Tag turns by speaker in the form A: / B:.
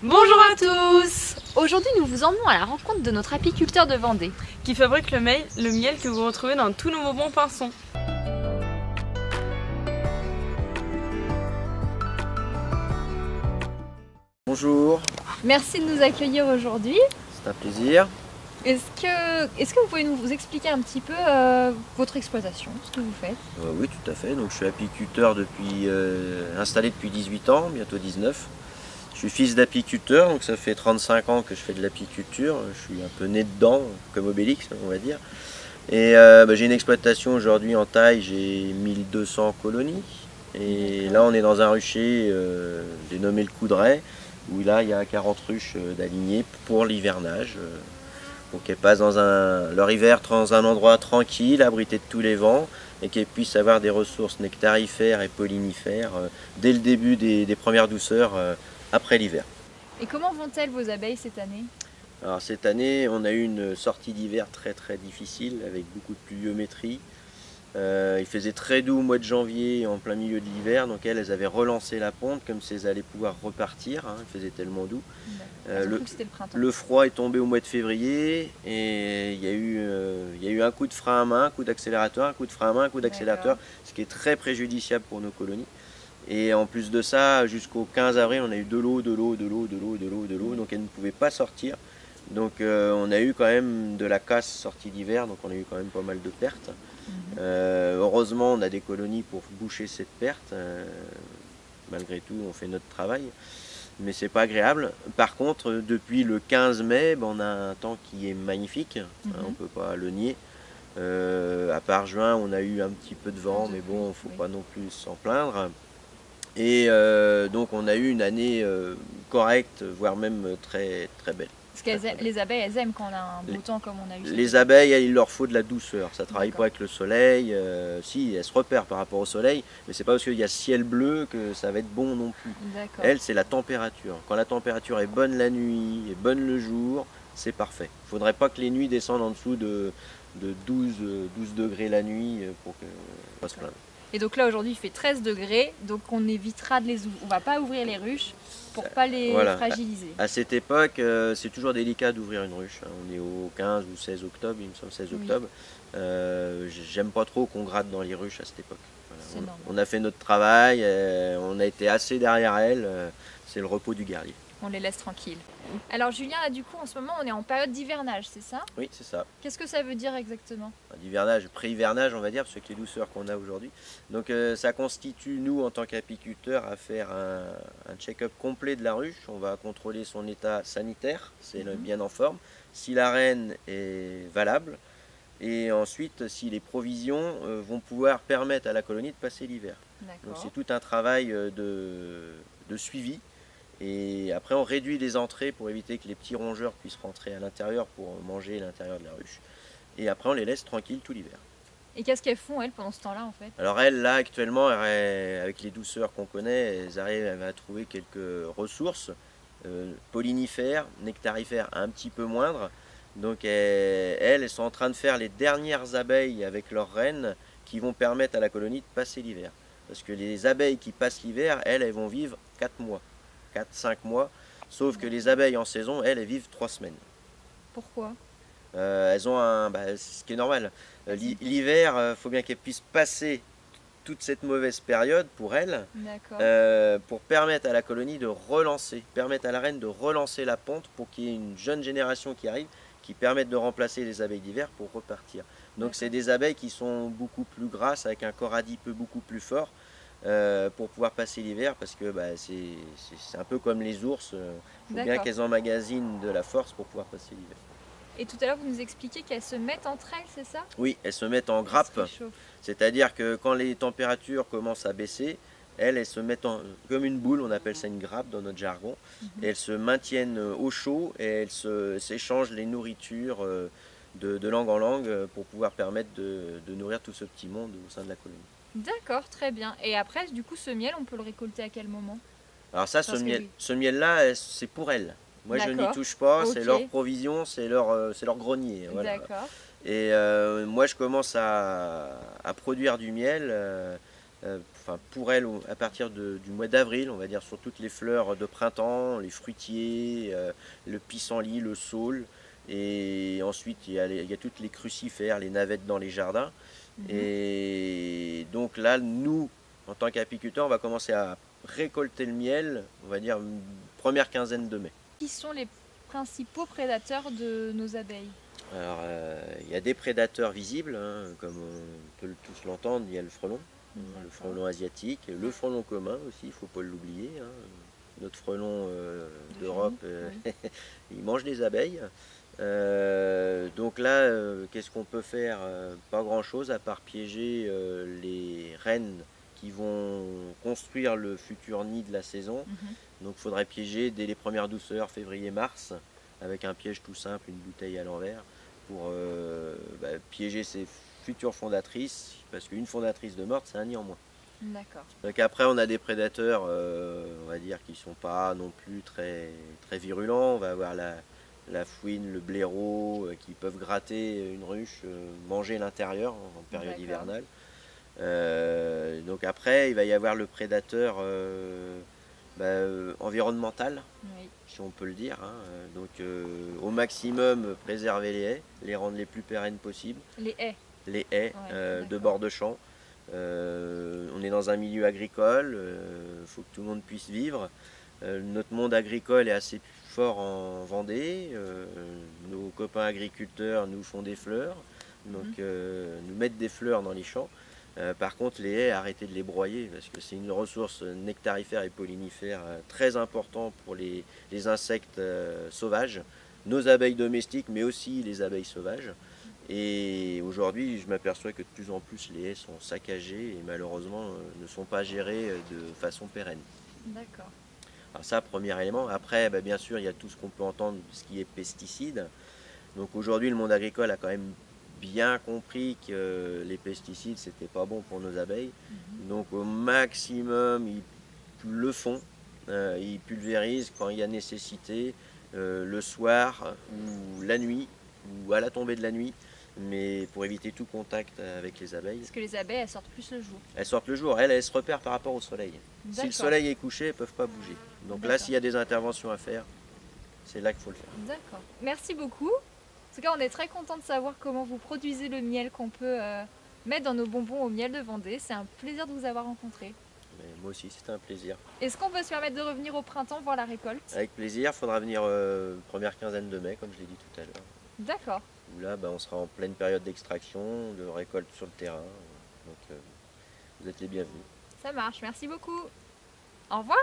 A: Bonjour à tous!
B: Aujourd'hui, nous vous emmenons à la rencontre de notre apiculteur de Vendée.
A: Qui fabrique le miel que vous retrouvez dans tous nos bons pinsons.
C: Bonjour,
B: Merci de nous accueillir aujourd'hui.
C: c'est un plaisir.
B: Est-ce que vous pouvez nous expliquer un petit peu votre exploitation, ce que vous faites?
C: Oui, tout à fait. Donc, je suis apiculteur installé depuis 18 ans, bientôt 19. Je suis fils d'apiculteur, donc ça fait 35 ans que je fais de l'apiculture. Je suis un peu né dedans, comme Obélix, on va dire. Et j'ai une exploitation aujourd'hui en taille, j'ai 1200 colonies. Et là, on est dans un rucher dénommé le Coudray, où là, il y a 40 ruches d'alignées pour l'hivernage. Pour qu'elles passent leur hiver dans un endroit tranquille, abrité de tous les vents, et qu'elles puissent avoir des ressources nectarifères et pollinifères dès le début des premières douceurs après l'hiver.
B: Et comment vont-elles vos abeilles cette année?
C: Alors cette année, on a eu une sortie d'hiver très difficile, avec beaucoup de pluviométrie. Il faisait très doux au mois de janvier, en plein milieu de l'hiver, donc elles avaient relancé la ponte, comme si elles allaient pouvoir repartir, hein, il faisait tellement doux. Le froid est tombé au mois de février, et il y a eu un coup de frein à main, un coup d'accélérateur, un coup de frein à main, un coup d'accélérateur, ce qui est très préjudiciable pour nos colonies. Et en plus de ça, jusqu'au 15 avril, on a eu de l'eau, donc elles ne pouvaient pas sortir. Donc on a eu quand même de la casse sortie d'hiver, donc on a eu quand même pas mal de pertes. Heureusement, on a des colonies pour boucher cette perte. Malgré tout, on fait notre travail, mais c'est pas agréable. Par contre, depuis le 15 mai, on a un temps qui est magnifique, on peut pas le nier. À part juin, on a eu un petit peu de vent, mais bon, il ne faut pas non plus s'en plaindre. Et donc on a eu une année correcte, voire même très belle.
B: Parce que les abeilles, elles aiment quand on a un beau temps comme on a eu.
C: Les abeilles, il leur faut de la douceur. Ça ne travaille pas avec le soleil. Si, elles se repèrent par rapport au soleil, mais c'est pas parce qu'il y a ciel bleu que ça va être bon non plus. Elles, c'est la température. Quand la température est bonne la nuit et bonne le jour, c'est parfait. Il ne faudrait pas que les nuits descendent en dessous de 12 degrés la nuit pour que on se plaindre.
B: Et donc là aujourd'hui il fait 13 degrés, donc on évitera de on va pas ouvrir les ruches pour pas les fragiliser.
C: À cette époque, c'est toujours délicat d'ouvrir une ruche. On est au 15 ou 16 octobre, il me semble 16 octobre. J'aime pas trop qu'on gratte dans les ruches à cette époque. Voilà. On a fait notre travail, on a été assez derrière elles, c'est le repos du guerrier.
B: On les laisse tranquilles. Alors Julien, là, du coup en ce moment on est en période d'hivernage, c'est ça?
C: Oui, c'est ça.
B: Qu'est-ce que ça veut dire exactement?
C: D'hivernage, pré-hivernage on va dire, parce que les douceurs qu'on a aujourd'hui. Donc ça constitue, nous en tant qu'apiculteurs, à faire un check-up complet de la ruche. On va contrôler son état sanitaire, c'est bien en forme, si la reine est valable, et ensuite si les provisions vont pouvoir permettre à la colonie de passer l'hiver. Donc c'est tout un travail de suivi. Et après on réduit les entrées pour éviter que les petits rongeurs puissent rentrer à l'intérieur pour manger l'intérieur de la ruche. Et après on les laisse tranquilles tout l'hiver.
B: Et qu'est-ce qu'elles font elles pendant ce temps-là en fait?
C: Alors elles là actuellement, avec les douceurs qu'on connaît, elles arrivent à trouver quelques ressources pollinifères, nectarifères un petit peu moindres. Donc elles sont en train de faire les dernières abeilles avec leurs reines qui vont permettre à la colonie de passer l'hiver. Parce que les abeilles qui passent l'hiver, elles vont vivre 4 mois. 4-5 mois, sauf que les abeilles en saison, elles vivent 3 semaines.
B: Pourquoi?
C: Elles ont ce qui est normal. L'hiver, il faut bien qu'elles puissent passer toute cette mauvaise période pour elles, pour permettre à la colonie de relancer, permettre à la reine de relancer la ponte pour qu'il y ait une jeune génération qui arrive, qui permette de remplacer les abeilles d'hiver pour repartir. Donc c'est des abeilles qui sont beaucoup plus grasses, avec un corps adipeux beaucoup plus fort, pour pouvoir passer l'hiver, parce que c'est un peu comme les ours, il faut bien qu'elles emmagasinent de la force pour pouvoir passer l'hiver.
B: Et tout à l'heure vous nous expliquiez qu'elles se mettent entre elles, c'est ça? Oui,
C: elles se mettent en grappe, c'est-à-dire que quand les températures commencent à baisser, elles se mettent comme une boule, on appelle ça une grappe dans notre jargon, et elles se maintiennent au chaud et elles s'échangent les nourritures de langue en langue pour pouvoir permettre de nourrir tout ce petit monde au sein de la colonie.
B: D'accord, très bien. Et après, du coup, ce miel, on peut le récolter à quel moment?
C: Alors ça, ce miel-là, c'est pour elles. Moi, je n'y touche pas, c'est leur provision, c'est leur grenier. Voilà.
B: D'accord.
C: Et moi, je commence à produire du miel enfin pour elles, à partir du mois d'avril, on va dire sur toutes les fleurs de printemps, les fruitiers, le pissenlit, le saule. Et ensuite, il y a toutes les crucifères, les navettes dans les jardins. Et donc là, nous, en tant qu'apiculteurs, on va commencer à récolter le miel, on va dire, première quinzaine de mai.
B: Qui sont les principaux prédateurs de nos abeilles?
C: Alors, il y a des prédateurs visibles, hein, comme on peut tous l'entendre, il y a le frelon asiatique, le frelon commun aussi, il ne faut pas l'oublier. Hein. Notre frelon d'Europe, il mange des abeilles. Donc là, qu'est-ce qu'on peut faire? Pas grand-chose à part piéger les reines qui vont construire le futur nid de la saison. Donc il faudrait piéger dès les premières douceurs, février-mars, avec un piège tout simple, une bouteille à l'envers, pour piéger ces futures fondatrices, parce qu'une fondatrice de morte, c'est un nid en moins.
B: D'accord.
C: Donc après, on a des prédateurs, on va dire, qui ne sont pas non plus très, très virulents. On va avoir la fouine, le blaireau, qui peuvent gratter une ruche, manger l'intérieur en période hivernale. Donc après, il va y avoir le prédateur environnemental, si on peut le dire. Hein. Donc au maximum, préserver les haies, les rendre les plus pérennes possibles.
B: Les haies?
C: Les haies de bord de champ. On est dans un milieu agricole, il faut que tout le monde puisse vivre. Notre monde agricole est assez fort en Vendée. Nos copains agriculteurs nous font des fleurs, donc nous mettent des fleurs dans les champs. Par contre, les haies, arrêtez de les broyer parce que c'est une ressource nectarifère et pollinifère très importante pour les insectes sauvages, nos abeilles domestiques, mais aussi les abeilles sauvages. Et aujourd'hui, je m'aperçois que de plus en plus les haies sont saccagées et malheureusement ne sont pas gérées de façon pérenne.
B: D'accord.
C: Alors ça, premier élément. Après, bien sûr, il y a tout ce qu'on peut entendre, ce qui est pesticides. Donc aujourd'hui, le monde agricole a quand même bien compris que les pesticides, c'était pas bon pour nos abeilles. Donc au maximum, ils le font. Ils pulvérisent quand il y a nécessité, le soir ou la nuit, ou à la tombée de la nuit, mais pour éviter tout contact avec les abeilles.
B: Parce que les abeilles, elles sortent plus le jour.
C: Elles sortent le jour, elles se repèrent par rapport au soleil. Si le soleil est couché, elles ne peuvent pas bouger. Donc là, s'il y a des interventions à faire, c'est là qu'il faut le faire.
B: D'accord. Merci beaucoup. En tout cas, on est très content de savoir comment vous produisez le miel qu'on peut mettre dans nos bonbons au miel de Vendée. C'est un plaisir de vous avoir rencontré.
C: Mais moi aussi, c'était un plaisir.
B: Est-ce qu'on peut se permettre de revenir au printemps voir la récolte?
C: Avec plaisir, il faudra venir première quinzaine de mai, comme je l'ai dit tout à l'heure.
B: D'accord.
C: Où là, on sera en pleine période d'extraction, de récolte sur le terrain. Donc, vous êtes les bienvenus.
B: Ça marche, merci beaucoup. Au revoir.